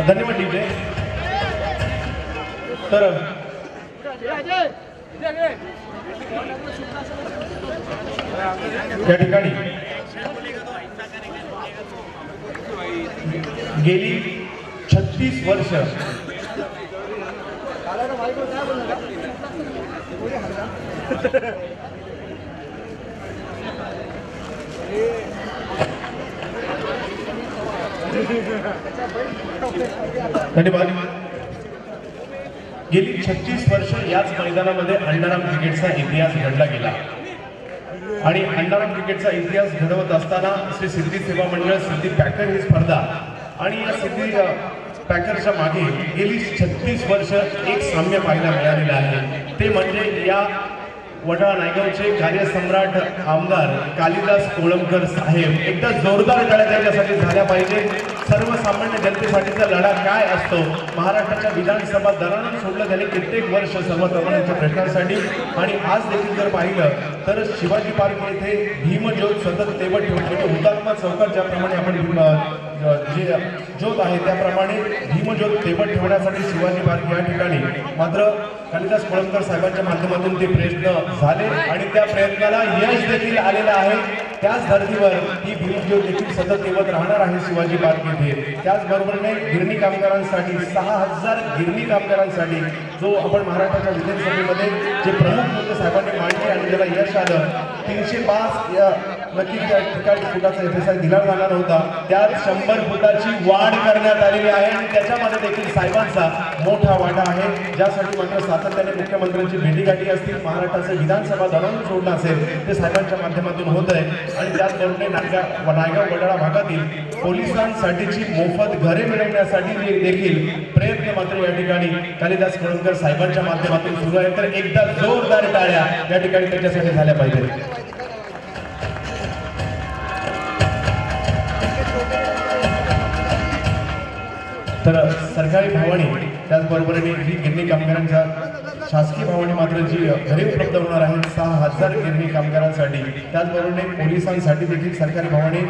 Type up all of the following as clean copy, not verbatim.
धन्यवाद डीजे. तर या ठिकाणी गेली 36 वर्ष धन्यवाद. गेली 36 वर्ष याच मैदानामध्ये अण्णाराम क्रिकेटचा इतिहास घडला गेला आणि अण्णाराम क्रिकेटचा इतिहास घडवत असताना श्री सिद्धी सेवा मंडळ सिद्धी पॅकर ही स्पर्धा आणि या सिद्धी पॅकरच्या मागे गेली 36 वर्ष एक साम्य पाहायला मिळालेलं आहे. ते म्हणजे या वडाळा नायगावचे कार्यसम्राट आमदार कालिदास कोळंबकर साहेब. एकदा जोरदार टाळ्या त्याच्यासाठी झाल्या पाहिजे. सर्वसामान्य जनतेसाठीचा लढा काय असतो, महाराष्ट्राच्या विधानसभा दरानं सोडलं त्याने कित्येक वर्ष सर्वसामान्यांच्या प्रश्नांसाठी. आणि आज देखील जर पाहिलं तर शिवाजी पार्क येथे भीमज्योत सतत तेवत ठेवून हुतात्मा चौकात ज्याप्रमाणे आपण जे ज्योत आहे त्याप्रमाणे भीमज्योत तेवत ठेवण्यासाठी शिवाजी पार्क या ठिकाणी मात्र कालिदास कोळंबकर साहेबांच्या माध्यमातून ते प्रयत्न झाले आणि त्या प्रयत्नाला यश देखील आलेलं आहे. त्याच धर्तीवर ही भीमज्योत देखील सतत तेवत राहणार आहे शिवाजी पार्क येथे. त्याचबरोबरने गिरणी कामगारांसाठी 6000 गिरणी कामगारांसाठी जो आपण महाराष्ट्राच्या विधानसभेमध्ये जे प्रमुख मुद्दे साहेबांनी मांडले आणि ज्याला यश आलं 305 नक्की त्या ठिकाणी फुटाचा FSI दिला जाणार होता, त्यात 100 फुटाची वाढ करण्यात आलेली आहे आणि त्याच्यामध्ये देखील साहेबांचा मोठा वाटा आहे. ज्यासाठी मात्र सातत्याने मुख्यमंत्र्यांची भेटीगाठी असतील, महाराष्ट्राचं विधानसभा दरवून सोडणं असेल ते साहेबांच्या माध्यमातून होत आहे. आणि त्याचबरोबर नायगाव वडाळा भागातील पोलिसांसाठीची मोफत घरे मिळवण्यासाठी देखील प्रयत्न मात्र या ठिकाणी कालिदास कोळंबकर साहेबांच्या माध्यमातून सुरू आहे. तर एकदा जोरदार टाळ्या या ठिकाणी त्याच्यासाठी झाल्या पाहिजेत. तर सरकारी भवानी त्याचबरोबरीने ही गिरणी कामगारांच्या शासकीय भवानी मात्र जी घरे उपलब्ध होणार आहेत 6000 गिरणी कामगारांसाठी, त्याचबरोबरीने पोलिसांसाठी देखील सरकारी भवानी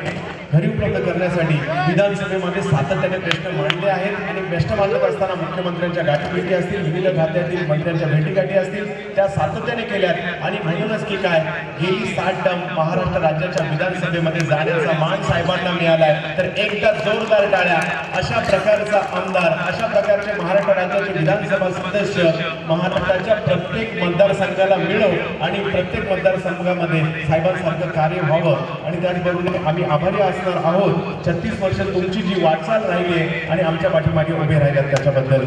घरी उपलब्ध करण्यासाठी विधानसभेमध्ये सातत्याने प्रश्न मांडले आहेत. आणि प्रश्न मांडत असताना मुख्यमंत्र्यांच्या गाठीभेटी असतील, विविध खात्यातील मंत्र्यांच्या भेटीगाठी असतील त्या सातत्याने केल्यात. आणि म्हणूनच की काय गेली 60 टर्म महाराष्ट्र राज्याच्या विधानसभेमध्ये जाण्याचा मान साहेबांना मिळाला आहे. तर एकदा जोरदार टाळ्या अशा प्रकारचा आमदार, अशा प्रकारचे महाराष्ट्र राज्याचे विधानसभा सदस्य महाराष्ट्राच्या प्रत्येक मतदारसंघाला मिळव आणि प्रत्येक मतदारसंघामध्ये साहेबांसारखं कार्य व्हावं. आणि त्याचबरोबर आम्ही आभारी असणार आहोत 36 वर्ष तुमची जी वाटचाल राहिली आहे आणि आमच्या पाठीमागे उभे राहिल्यात त्याच्याबद्दल.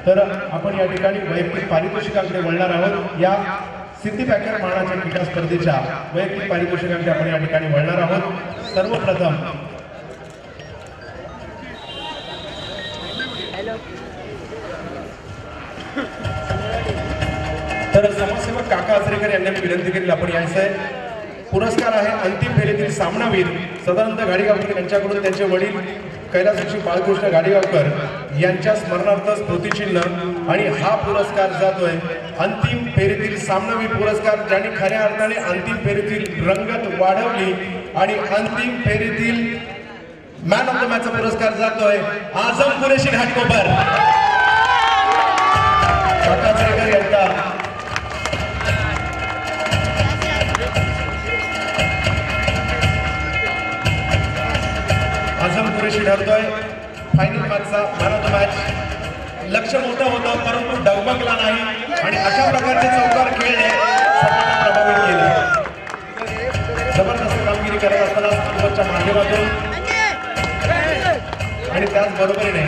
तर आपण या ठिकाणी वैयक्तिक पारितोषिकांकडे वळणार आहोत. या सिद्धी पॅकर मानाच्या क्रीडा स्पर्धेच्या वैयक्तिक पारितोषिकांकडे आपण या ठिकाणी वळणार आहोत. सर्वप्रथम तर समाजसेवक काका आचरेकर यांनी विनंती केली आपण यायचं आहे. पुरस्कार आहे अंतिम फेरीतील सामनावीर सदानंद गाडीगावकर यांच्याकडून त्यांचे वडील कैलासवासी बाळकृष्ण गाडीगावकर यांच्या स्मरणार्थ स्मृतिचिन्ह. आणि हा पुरस्कार जातोय अंतिम फेरीतील सामनावीर पुरस्कार, ज्यांनी खऱ्या अर्थाने अंतिम फेरीतील रंगत वाढवली. आणि अंतिम फेरीतील मॅन ऑफ द मॅचचा पुरस्कार जातोय आझम कुरेशी घाटकोपर. काका आचरेकर यांचा आझम कुरेशी ठरतोय फायनल मॅचचा मॅन ऑफ द मॅच. लक्ष मोठं होतं परंतु डगमगला नाही आणि अशा प्रकारचे चौकार खेळणे सगळ्यांना प्रभावित केले. जबरदस्त कामगिरी करत असताना सोबतच्या माध्यमातून आणि त्याचबरोबरीने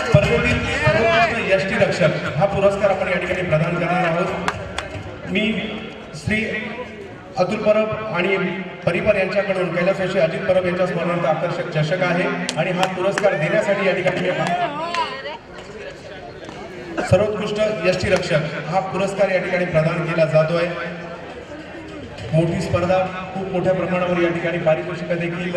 स्पर्धेतील यष्टीरक्षक हा पुरस्कार आपण या ठिकाणी प्रदान करणार आहोत. मी श्री अतुल परब आणि परिवार यांच्याकडून कैलासवासी अजित परब यांच्या स्मरणार्थ आकर्षक चषक आहे. आणि हा पुरस्कार देण्यासाठी या ठिकाणी सर्वोत्कृष्ट यष्टीरक्षक हा पुरस्कार या ठिकाणी प्रदान केला जातोय. मोठी स्पर्धा, खूप मोठ्या प्रमाणावर या ठिकाणी पारितोषिक देखील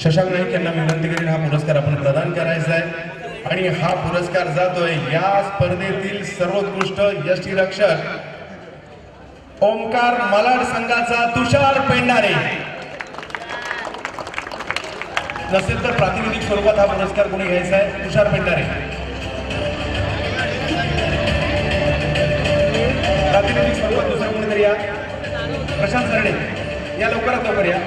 शशांक नाईक यांना विनंती करेन हा पुरस्कार आपण प्रदान करायचा आहे। आणि हा पुरस्कार जातोय या स्पर्धेतील सर्वोत्कृष्ट यष्टिरक्षक ओमकार मालाड संघाचा तुषार पेंढारे। नसेल तर प्रातिनिधिक स्वरूपात हा पुरस्कार कोणी घ्यायचा आहे? तुषार पेंढारे। प्रातिनिधिक स्वरूपात दुसरं कोणीतरी या। प्रशांत सरडे या, लवकरात लवकर या।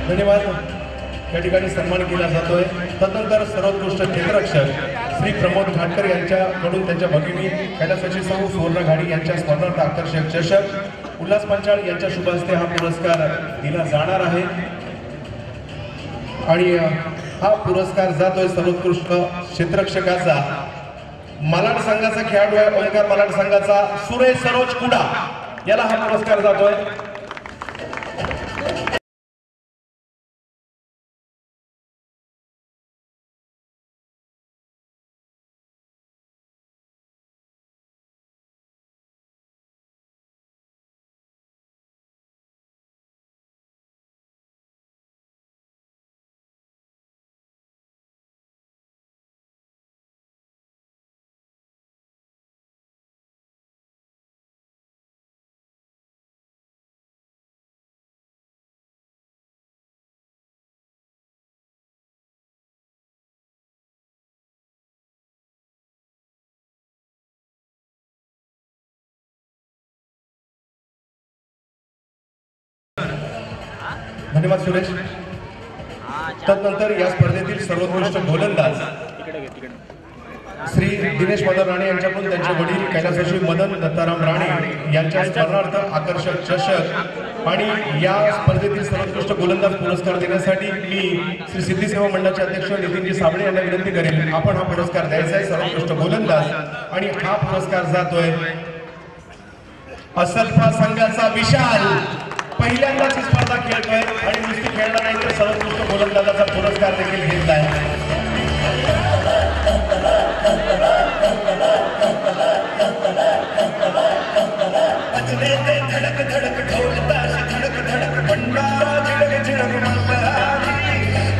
धन्यवाद। या ठिकाणी सन्मान केला जातोय। तदनंतर सर्वोत्कृष्ट क्षेत्ररक्षक श्री प्रमोद घाटकर यांच्याकडून त्यांच्या भगिनी कैलासाची सौ सुवर्ण घाडी यांच्या स्मरणार्थ आकर्षक चषक उल्हास पंचाळ यांच्या शुभ हस्ते हा पुरस्कार दिला जाणार आहे। आणि हा पुरस्कार जातोय सर्वोत्कृष्ट क्षेत्ररक्षकाचा मालाड संघाचा खेळाडू आहे ओंकार मालाड संघाचा सुरेश सरोज कुडा, याला हा पुरस्कार जातोय। धन्यवाद सुरेश। तदनंतर या स्पर्धेतील सर्वोत्कृष्ट गोलंदाज श्री दिनेश मदन राणे यांच्याकडून त्यांचे वडील कैलासवासी मदन दत्ताराम राणे यांच्या स्मरणार्थ आकर्षक चषक आणि या स्पर्धेतील सर्वोत्कृष्ट गोलंदाज पुरस्कार देण्यासाठी मी श्री सिद्धी सेवा मंडळाचे अध्यक्ष नितीनजी साबळे यांना विनंती करेन आपण हा पुरस्कार द्यायचा आहे सर्वोत्कृष्ट गोलंदाज। आणि हा पुरस्कार जातोय असल्फा संघाचा विशाल, पहिल्यांदाच ही स्पर्धा खेळतोय आणि नुसती खेळला नाही तर सर्वोत्कृष्ट गोलंदाजाचा पुरस्कार देखील घेतलाय। धडक धडक ढोल ताश धडक धडक पंडा झिडक झिडक मांडा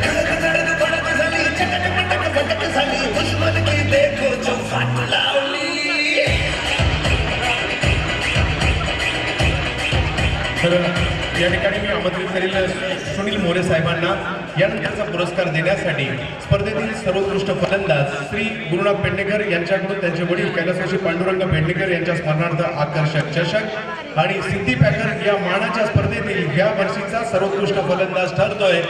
धडक धडक धडक झाली चटक मटक फटक झाली दुश्मन की देखो जो फाट लावली। या ठिकाणी मी आमंत्रित करेल सुनील मोरे साहेबांना यानंतरचा पुरस्कार देण्यासाठी स्पर्धेतील सर्वोत्कृष्ट फलंदाज श्री गुरुनाथ पेडणेकर यांच्याकडून त्यांचे वडील कैलासवासी पांडुरंग पेडणेकर यांच्या स्मरणार्थ आकर्षक चषक आणि सिद्धी पॅकर या मानाच्या स्पर्धेतील या वर्षीचा सर्वोत्कृष्ट फलंदाज ठरतोय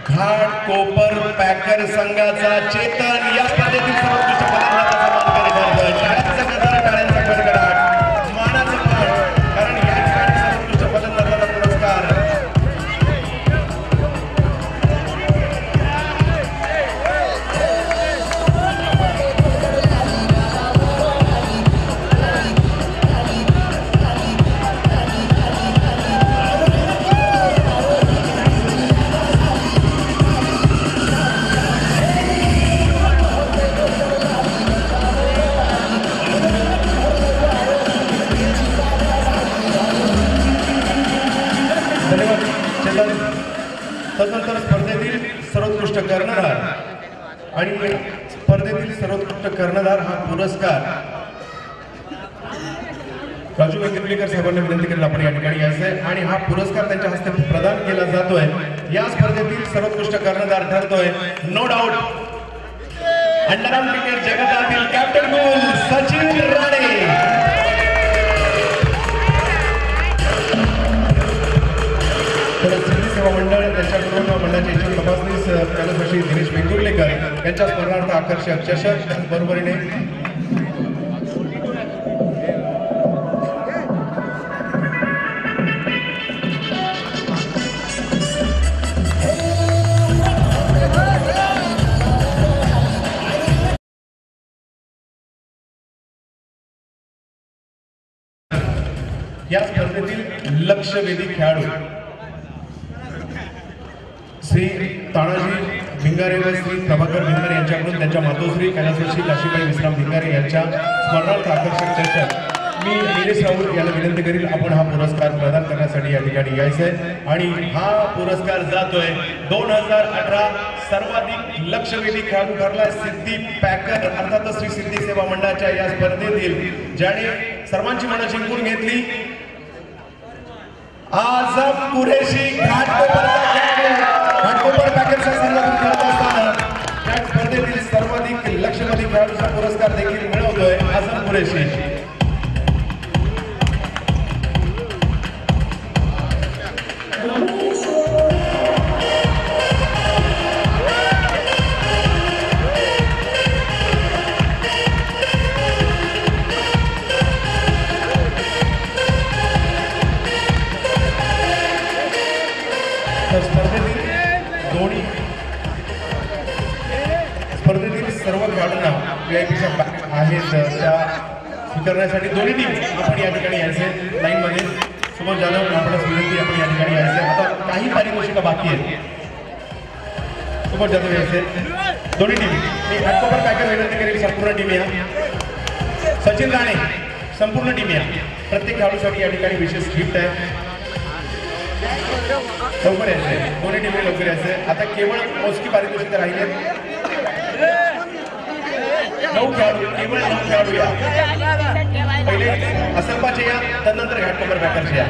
घाट कोपर पॅकर संघाचा चेतन। या स्पर्धेतील सर्वोत्कृष्ट फलंदाजाचा मानकरी ठरतोय। टाळ्यांचा गजर, टाळ्यांचा कडकडाट, मानाचं पण, कारण या ठिकाणी सर्वोत्कृष्ट फलंदाजाचा पुरस्कार तदनंतर स्पर्धेतील सर्वोत्कृष्ट कर्णधार आणि स्पर्धेतील सर्वोत्कृष्ट कर्णधार हा पुरस्कार राजू वेंगुर्लेकर साहेबांना विनंती करेल आपण या ठिकाणी यायचंय आणि हा पुरस्कार त्यांच्या हस्ते प्रदान केला जातोय। या स्पर्धेतील सर्वोत्कृष्ट कर्णधार ठरतोय नो डाऊट अंडरआर्म क्रिकेट जगतातील कॅप्टन कूल सचिन राणे। सिद्धी सेवा मंडळ त्यांच्याकडून मंडळाच्या इच्छुक तपासनीस कैलासवासी दिनेश वेंगुर्लेकर यांच्या स्मरणार्थ आकर्षक चषक बरोबरीने या स्पर्धेतील लक्षवेधी खेळाडू श्री तानाजी भिंगारे व श्री प्रभाकर भिंगारे यांच्याकडून त्यांच्या मातोश्री कैलासवासी काशीबाई विश्राम भिंगारे यांच्या स्मरणार्थ आकर्षक चषक मी निलेश राऊत याला विनंती करील आपण हा पुरस्कार प्रदान करण्यासाठी या ठिकाणी यायचंय आणि हा पुरस्कार जातोय 2018 सर्वाधिक लक्षवेधी खेळाडू ठरला सिद्धी पॅकर अर्थात श्री सिद्धी सेवा मंडळाच्या या स्पर्धेतील ज्याने सर्वांची मनं जिंकून घेतली आझम कुरेशी घाटकोपर पॅकेजच्या संघातून खेळत असताना त्या स्पर्धेतील सर्वाधिक लक्षवेधी खेळाडूचा पुरस्कार देखील मिळवतोय आझम कुरेशी. स्पर्धेतील सर्व खेळाडूंना व्हीआयपीच्या आहेत त्या स्वीकारण्यासाठी दोन्ही टीम आपण या ठिकाणी यायचे लाईन मध्ये. सुमन जाधव आपणास विनंती आपण या ठिकाणी यायचे. आता काही पारितोषिका बाकी आहेत. सुमन जाधव यायचे दोन्ही टीम. मी घाटकोपर पॅकर विनंती करेल संपूर्ण टीम या. सचिन राणे संपूर्ण टीम या. प्रत्येक खेळाडूसाठी या ठिकाणी विशेष गिफ्ट आहे. लवकर यायचे दोन्ही टीमने लवकर यायचे. आता केवळ मोजकी पारितोषिक राहिले. 9 खेळाडू केवळ 9 खेळाडू या. पहिले असंपाचे या त्यानंतर घाटकोपर पॅकरचे या.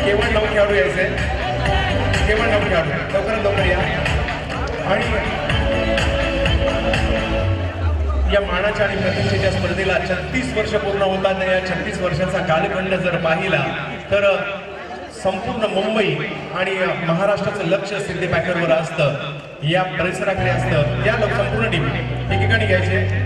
केवळ 9 खेळाडू यायचे. केवळ 9 खेळाडू लवकरात लवकर या. आणि या मानाच्या आणि प्रतिष्ठेच्या स्पर्धेला 36 वर्ष पूर्ण होतात. या 36 वर्षाचा कालखंड जर पाहिला तर संपूर्ण मुंबई आणि महाराष्ट्राचं लक्ष सिद्धी पॅकरवर असतं. या परिसराकडे असतं. या संपूर्ण टीम एकेकाने घ्यायचे.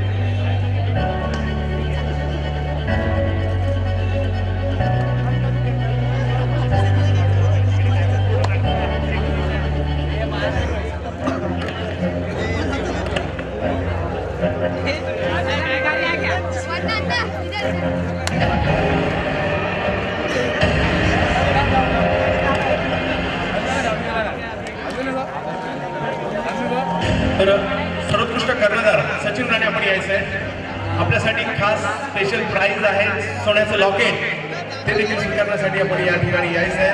तर सर्वोत्कृष्ट कर्णधार सचिन राणे आपण यायचंय. आपल्यासाठी खास स्पेशल प्राइज आहे सोन्याचं लॉकेट. ते देखील स्वीकारण्यासाठी आपण या ठिकाणी यायचंय.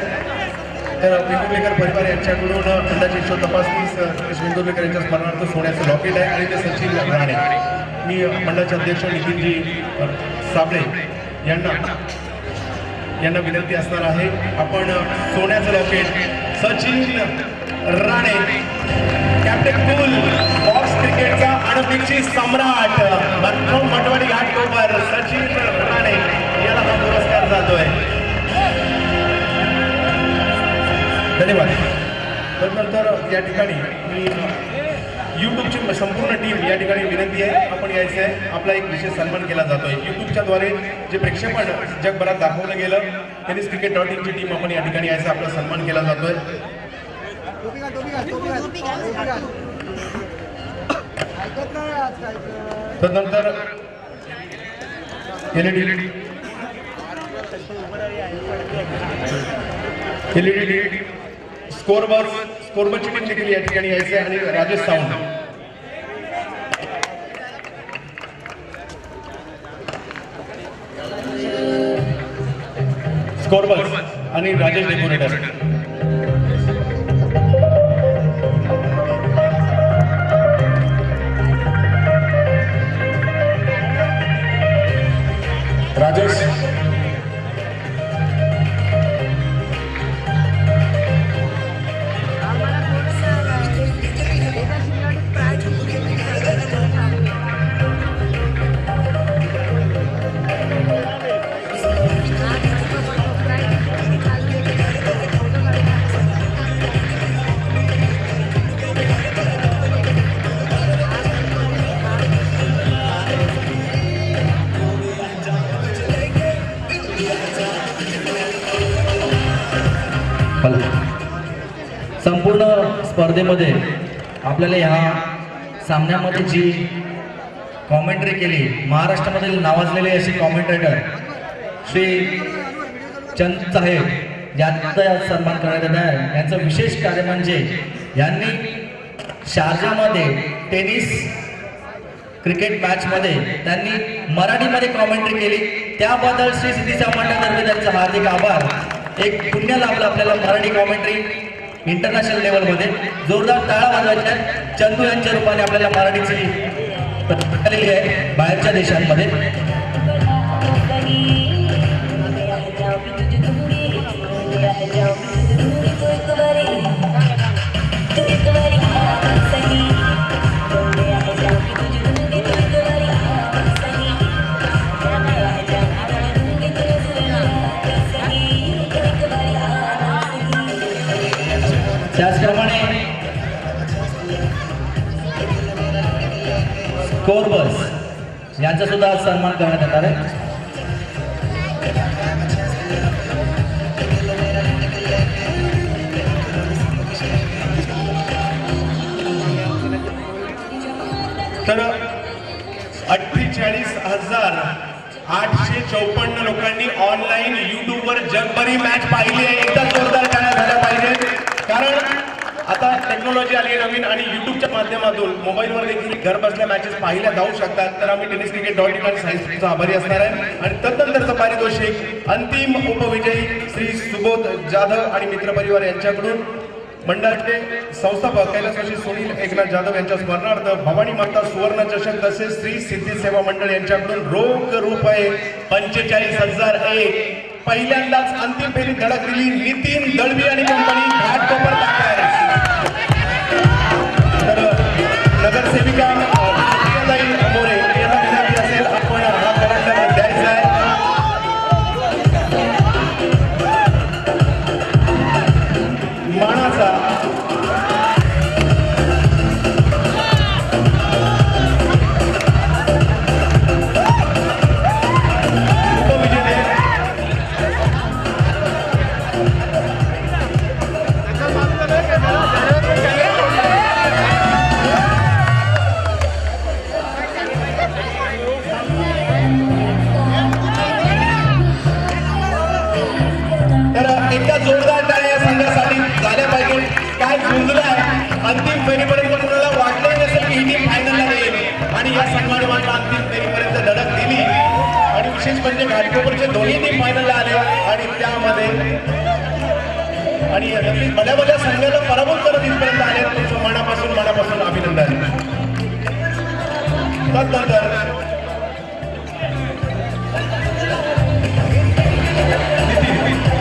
तर वेंगुर्लेकर परिवार यांच्याकडून अंदाजे हिशोब तपासनीस वेंगुर्लेकर यांच्या स्मरणार्थ सोन्याचं लॉकेट आहे आणि ते सचिन राणे. मी मंडळाचे अध्यक्ष नितीनजी साबळे यांना विनंती असणार आहे. आपण सोन्याचं locket Sachin Rane captain cool box क्रिकेटचा अनपेक्षित सम्राट मटवाडी घाटकोपर सचिन राणे याला हा पुरस्कार जातोय. धन्यवाद. त्यानंतर या ठिकाणी मी यूट्यूबची संपूर्ण टीम या ठिकाणी विनंती आहे आपण यायचं आहे. आपला एक विशेष सन्मान केला जातोय. यूट्यूबच्या द्वारे जे प्रेक्षेपण जगभरात दाखवलं गेलं टेनिस क्रिकेट.inची टीम आपण या ठिकाणी यायचं आपला सन्मान केला जातोय. तदनंतर एलईडी स्कोरबोर्डची टीम देखील या ठिकाणी यायचे आणि राजेश सावंत स्कोरबोर्ड आणि राजेश डेकोरेटर. राजेश स्पर्धेमध्ये आपल्याला ह्या सामन्यामध्ये जी कॉमेंट्री केली, महाराष्ट्रामधील नावाजलेले असे कॉमेंटेटर श्री चंद साहेब यांचा सन्मान करण्यात येत आहे। यांचं विशेष कार्य म्हणजे यांनी शारजामध्ये टेनिस क्रिकेट मॅच मध्ये त्यांनी मराठीमध्ये कॉमेंट्री केली, त्याबद्दल श्री सिद्धी सेवा मंडळातर्फे त्यांचा हार्दिक आभार। एक पुण्य लाभलं आपल्याला मराठी कॉमेंट्री इंटरनॅशनल लेवलमध्ये। जोरदार टाळ्या वाजवायच्या चंदू यांच्या रूपाने आपल्याला मराठीची आलेली आहे बाहेरच्या देशांमध्ये। त्याचप्रमाणे कोरबस यांचा सुद्धा सन्मान करण्यात येणार आहे। तर 48,854 लोकांनी ऑनलाईन युट्यूबवर जगभरी मॅच पाहिली आहे। एकदा जोरदार टाळ्या झाल्या पाहिजे, कारण आता टेक्नॉलॉजी आली आहे नवीन आणि युट्यूबच्या माध्यमातून मोबाईलवर देखील घर बसल्या मॅचेस पाहिल्या जाऊ शकतात। तर आम्ही टेनिस क्रिकेट .in सायन्सचा आभारी असणार आहे। आणि तदनंतरचं पारितोषिक अंतिम उपविजयी श्री सुबोध जाधव आणि मित्रपरिवार यांच्याकडून मंडळाचे संस्थापक कैलासवासी सुनील एकनाथ जाधव यांच्या स्मरणार्थ भवानी माता सुवर्ण चषक तसेच श्री सिद्धी सेवा मंडळ यांच्याकडून रोख रुपये 45,001 पहिल्यांदाच अंतिम फेरीत धडक दिली नितीन दळवी आणि कंपनी घाटकोपर ताकाळ। तर नगरसेविका मोरे यांना विनंती असेल आपण हा करंडक द्यायचा आहे। मानाचा एकदा जोरदार टाळ्या या संघासाठी झाल्या पाहिजे। काय झुंजलं आहे अंतिम फेरीपर्यंत, कोणाला वाटलं नसेल की ही टीम फायनलला येईल आणि या संघाने मात्र अंतिम फेरीपर्यंत धडक दिली। आणि विशेष म्हणजे घाटकोपरचे दोन्ही टीम फायनलला आले आणि त्यामध्ये आणि भल्या संघाला पराभूत करत इथपर्यंत आले। तुमचं मनापासून अभिनंदन। तदनंतर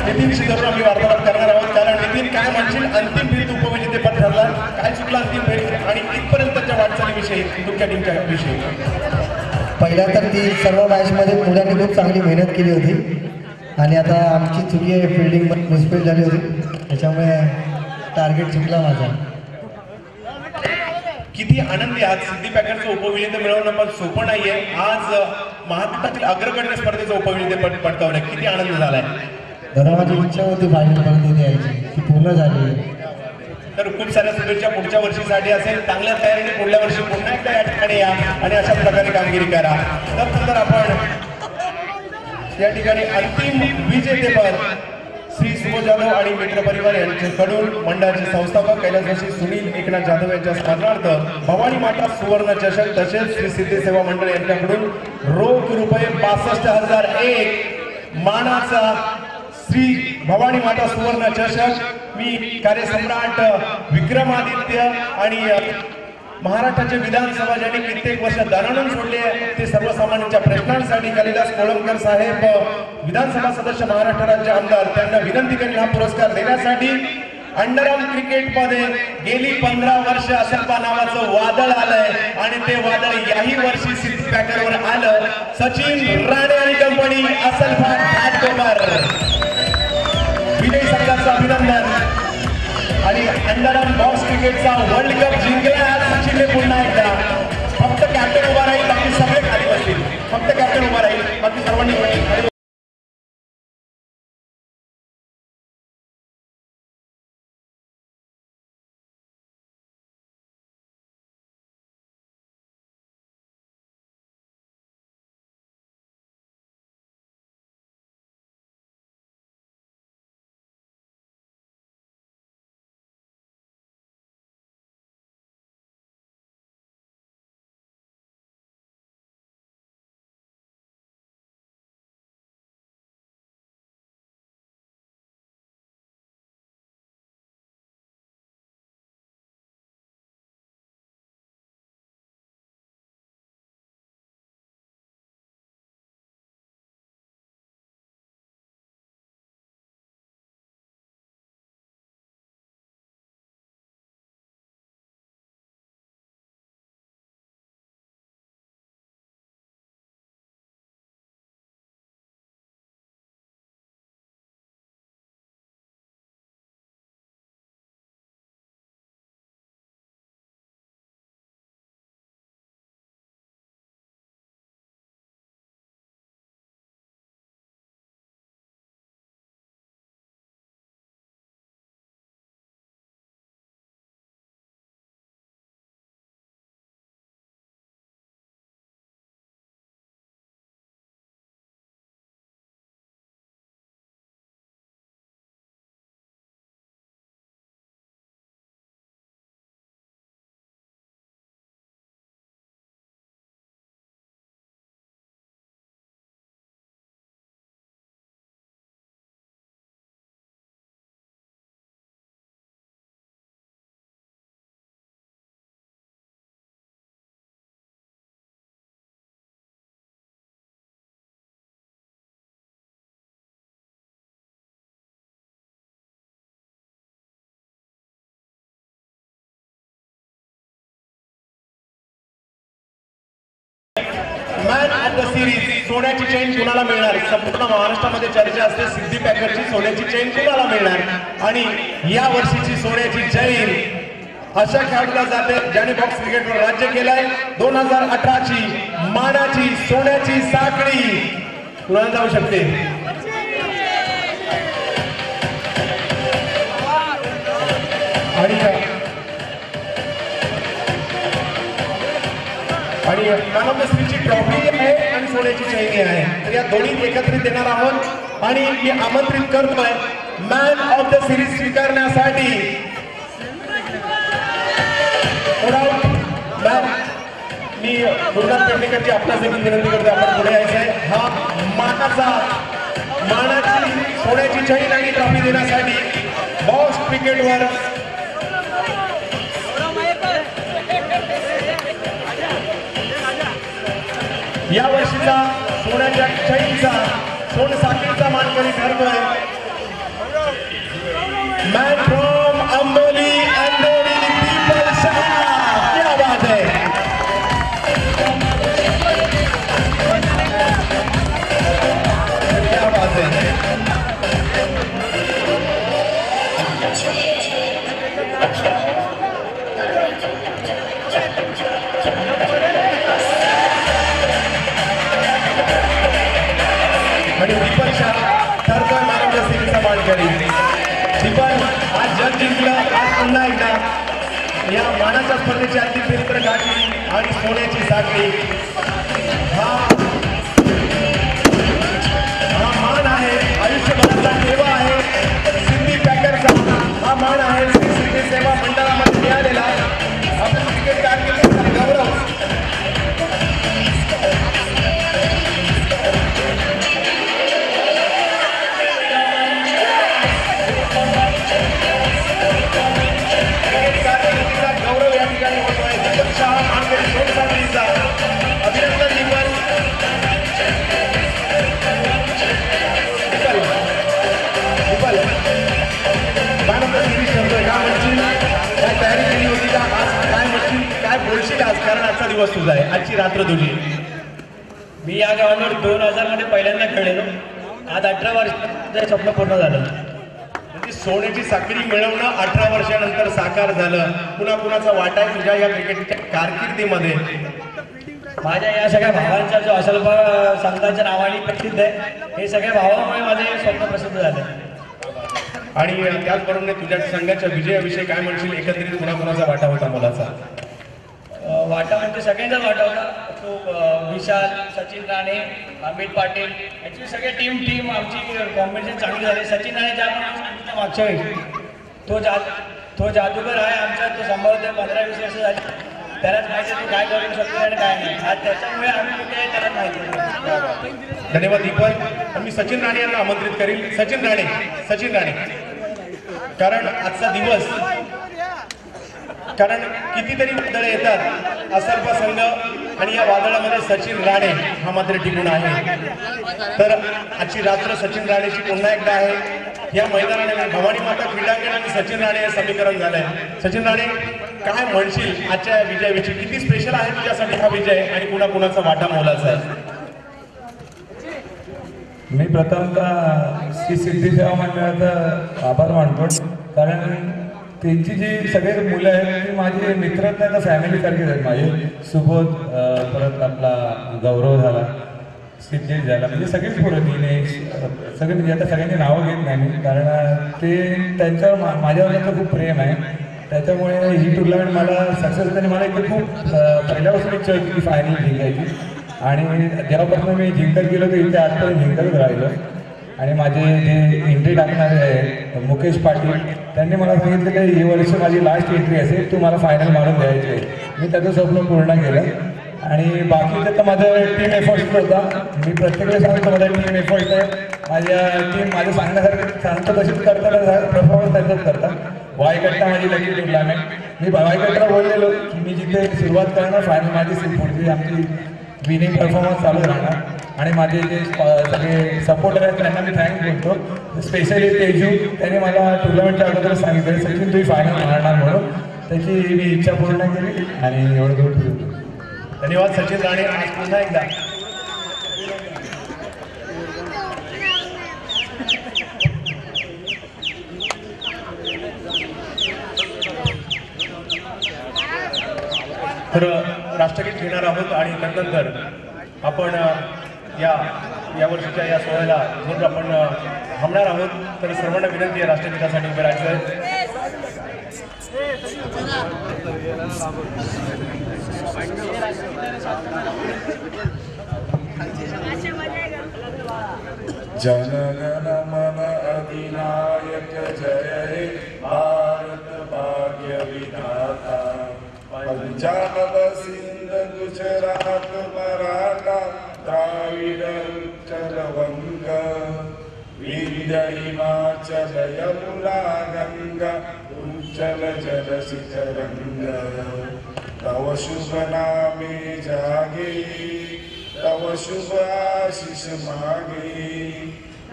नितीनशी धरून आम्ही वार्तालाप करणार आहोत, कारण नितीन काय म्हणशील अंतिम फेरीत उपविजेतेपद ठरला, काय चुकलं अंतिम फेरीत आणि इथपर्यंतच्या वाटचालीविषयी तुमच्या टीमच्या विषयी? पहिल्या तर ती सर्व मॅचमध्ये मुलांनी खूप चांगली मेहनत केली होती आणि आता आमची चुकी आहे फिल्डिंग मिसफिल्ड झाली होती, त्याच्यामुळे टार्गेट चुकला माझा। किती आनंदी आहात? सिद्धी पॅकेटचं उपविजेते मिळवणं पण सोपं नाहीये। आज महाराष्ट्रातील अग्रगण्य स्पर्धेचं उपविजेतेपद पटकावलं, किती आनंद झालाय? दादा माझी इच्छा होती फायनल पर्यंत यायची, ती पूर्ण झाली। तर खूप साऱ्या शुभेच्छा पुढच्या वर्षीसाठी असेल। चांगल्या तयारीने पुढल्या वर्षी पुन्हा एकदा या ठिकाणी या आणि अशा प्रकारे कामगिरी करा। तर आपण या ठिकाणी अंतिम विजेतेपद श्री सुबोध जाधव आणि मित्रपरिवार यांच्याकडून मंडळाचे संस्थापक कैलासवासी सुनील एकनाथ जाधव यांच्या स्मरणार्थ भवानी माता सुवर्ण चषक तसेच श्री सिद्धी सेवा मंडळ यांच्याकडून रोख रुपये 65,001 मानाचा श्री भवानी माता सुवर्ण चषक। मी कार्यसम्राट विक्रमादित्य आणि महाराष्ट्राचे विधानसभा ज्यांनी कित्येक वर्ष दणाणून सोडले ते सर्वसामान्यांच्या प्रश्नांसाठी कालिदास कोळंबकर साहेब विधानसभा सदस्य महाराष्ट्र राज्य आमदार त्यांना विनंती करेन हा पुरस्कार देण्यासाठी। अंडरआर्म क्रिकेट मध्ये गेली 15 वर्ष असल्पा नावाचं वादळ आलंय आणि ते वादळ याही वर्षी सिद्धी पॅकरवर आलं। सचिन राणे आणि कंपनी असल्फा घाटकोपर विजयी संघाचं अभिनंदन। आणि अंडरआर्म बॉक्स क्रिकेटचा वर्ल्ड कप जिंकला सचिनने पुन्हा एकदा। फक्त कॅप्टन उभा राहील, बाकी सगळे खाली बसतील। फक्त कॅप्टन उभा राहील, बाकी सर्वांनी मॅन ऑफ द सिरीज सोन्याची चेन कुणाला मिळणार? संपूर्ण महाराष्ट्रामध्ये चर्चा असते सिद्धी पॅकरची सोन्याची चेन कुणाला मिळणार आणि या वर्षीची सोन्याची चेन अशा खेळाडूला जाते ज्याने बॉक्स क्रिकेटवर राज्य केलंय. 2018ची मानाची सोन्याची साखळी कुणाला जाऊ शकते? आणि मॅन ऑफ द सिरीजची ट्रॉफी आहे आणि सोन्याची चैनी आहे. तर या दोन्ही एकत्रित देणार आहोत आणि मी आमंत्रित करतोय मॅन ऑफ द सिरीज स्वीकारण्यासाठी मी गुरुनाथ पेडणेकरची आपल्या देखील विनंती करतो आपण पुढे यायचं आहे. हा मानाची सोन्याची चैन आणि ट्रॉफी देण्यासाठी बॉक्स क्रिकेटवर या वर्षीचा सोन्याच्या चैनचा सोनसाखळीचा मानकरी ठरतोय मॅन फ्रॉम अंबोली अंधेरी पीपल शाह. क्या बात है. क्या बात है. आणि दीपक शाह ठरतोय मॅन ऑफ द सिरीजचा मानकरी. दीपक आज जग जिंकलं. आज पुन्हा एकदा या मानाच्या स्पर्धेची अंतिम फेरी गाठली आणि सोन्याची साखळी हा मान आहे. आयुष्यभराचा ठेवा आहे. सिद्धी पॅकरचा हा मान आहे. सिद्धी सेवा मंडळामध्ये मिळालेला आपल्या क्रिकेट कारकिर्दीचा गौरव. कारण आजचा दिवस तुझा आहे. आजची रात्र तुझी. मी या गावावर 2000 मध्ये पहिल्यांदा खेळलेलो. आज 18 वर्षाचं स्वप्न पूर्ण झालं. म्हणजे सोन्याची साखळी मिळवणं 18 वर्षानंतर साकार झालं. पुन्हा कुणाचा वाटा आहे तुझ्या या क्रिकेटच्या कारकिर्दीमध्ये? माझ्या या सगळ्या भावांचा जो असेल संतांच्या नावाने प्रसिद्ध आहे. हे सगळ्या भावामुळे माझे स्वप्न प्रसिद्ध झाले. आणि त्याचबरोबर तुझ्या संघाच्या विजयाविषयी काय म्हणशील? एकत्रित कुणाचा वाटा होता मुलाचा? वाटा म्हणजे सगळ्यांचाच वाटा होता. तो विशाल, सचिन राणे, अमित पाटील ॲक्च्युली सगळे टीम आमची कॉम्बिनेशन चांगली झाली. सचिन राणे ज्या सांगितलं मागच्या वेळी तो जादूगर आहे आमचा. तो सांभाळतोय 15-20 वर्ष झाली. त्यालाच माहिती आहे तो काय करू शकतो आणि काय नाही. आज त्याच्यामुळे आम्ही कुठे त्यालाच माहिती. धन्यवाद दीपक. मी सचिन राणे यांना आमंत्रित करील. सचिन राणे कारण आजचा दिवस कारण कितीतरी वादळे येतात असर्प संघ आणि या वादळामध्ये सचिन राणे हा मात्र टिकून आहे. तर आजची रात्र सचिन राणेची पुन्हा एकदा आहे. या मैदानाने भवानी माता क्रीडांगण आणि सचिन राणे हे समीकरण झालंय. सचिन राणे काय म्हणशील आजच्या विजयाविषयी? किती स्पेशल आहे तुझ्यासाठी हा विजय आणि कुणाचा वाटा मोलाचा आहे? मी प्रथमतः श्री सिद्धी सेवा मंडळाचा आभार मानतो. कारण त्यांची जी सगळे मुलं आहेत ती माझे मित्र आहेत. फॅमिली सारखेच आहेत माझे. सुबोध, परत आपला गौरव झाला, सिद्धेश झाला, म्हणजे सगळेच पोरं दिनेश सगळे. म्हणजे आता सगळ्यांनी नावं घेत नाही मी कारण ते त्यांच्यावर माझ्यावर खूप प्रेम आहे. त्याच्यामुळे ही टुर्नामेंट मला सक्सेस झाली. मला इथे खूप पहिल्यापासून इच्छा होती की फायनल जिंकायची आणि जेव्हापासून मी जिंकत गेलो तर इथे आजपर्यंत जिंकत राहिलो. आणि माझे जे एंट्री टाकणारे आहेत मुकेश पाटील त्यांनी मला सांगितलं की ही वर्षी माझी लास्ट एंट्री असेल, तू मला फायनल मारून द्यायची आहे. मी त्याचं स्वप्न पूर्ण केलं. आणि बाकीचं तर माझं टीम एफर्ट्स होता. मी प्रत्येक सांगतो माझा टीम एफर्ट्स आहे. माझ्या टीम माझं सांगण्यासारखं सांगतो तशीच करतात. परफॉर्मन्स त्यांचाच करतात. वायकट्टा माझी लकी टुर्नामेंट. मी वायकट्टाला बोललेलो की मी जिथे सुरुवात करणार फायनल माझी पुढची आमची विनिंग परफॉर्मन्स चालू राहणार. आणि माझे जे सगळे सपोर्टर आहेत त्यांना मी थँक्स बोलतो. स्पेशली तेजू त्यांनी मला टुर्नामेंटच्या अगोदर सांगितलं सचिन तुम्ही फायनल मारणार म्हणून. त्याची मी इच्छा पूर्ण केली आणि एवढं दूर. धन्यवाद सचिन राणे. आज पुन्हा एकदा तर राष्ट्रगीत घेणार आहोत आणि त्यानंतर आपण या वर्षीच्या या सोहळ्याला जरूर आपण थांबणार आहोत. तर सर्वांना विनंती आहे राष्ट्रगीतासाठी उभे राहायचं. जनगण मन अधिनायक जय हे भारत भाग्य विधाता. पंजाब सिंध गुजरात मराठा द्राविड उत्कल वंग विंध्य हिमाचल यमुना गंगा उज्जल जल शिखरंग. तव शुभ नामे जागे तव शुभ आशीष मागे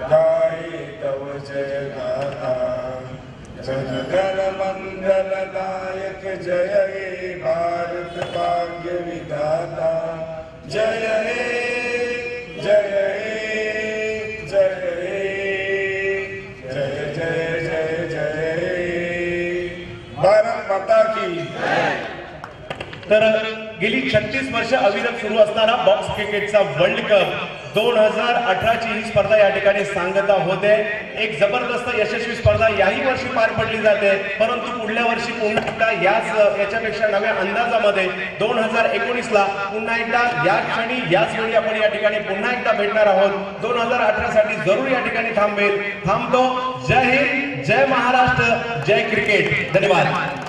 गाये तव जय गाथा. जनगण मंगल नायक जय हे भारत भाग्य विधाता. जय हे जय हे जय हे जय जय जय जय हे. भारत माता की. तर गेली 36 वर्ष अविरत सुरू असताना बॉक्स क्रिकेटचा वर्ल्ड कप 2018ची ही स्पर्धा या ठिकाणी सांगता होते. एक जबरदस्त यशस्वी स्पर्धा याही वर्षी पार पडली जाते, परंतु पुढल्या वर्षी पुन्हा एकदा याच्यापेक्षा नव्या अंदाजामध्ये 2019ला पुन्हा एकदा या क्षणी याच वेळी आपण या ठिकाणी पुन्हा एकदा भेटणार आहोत. 2018 साठी जरूर या ठिकाणी थांबतो. जय हिंद, जय महाराष्ट्र, जय क्रिकेट. धन्यवाद.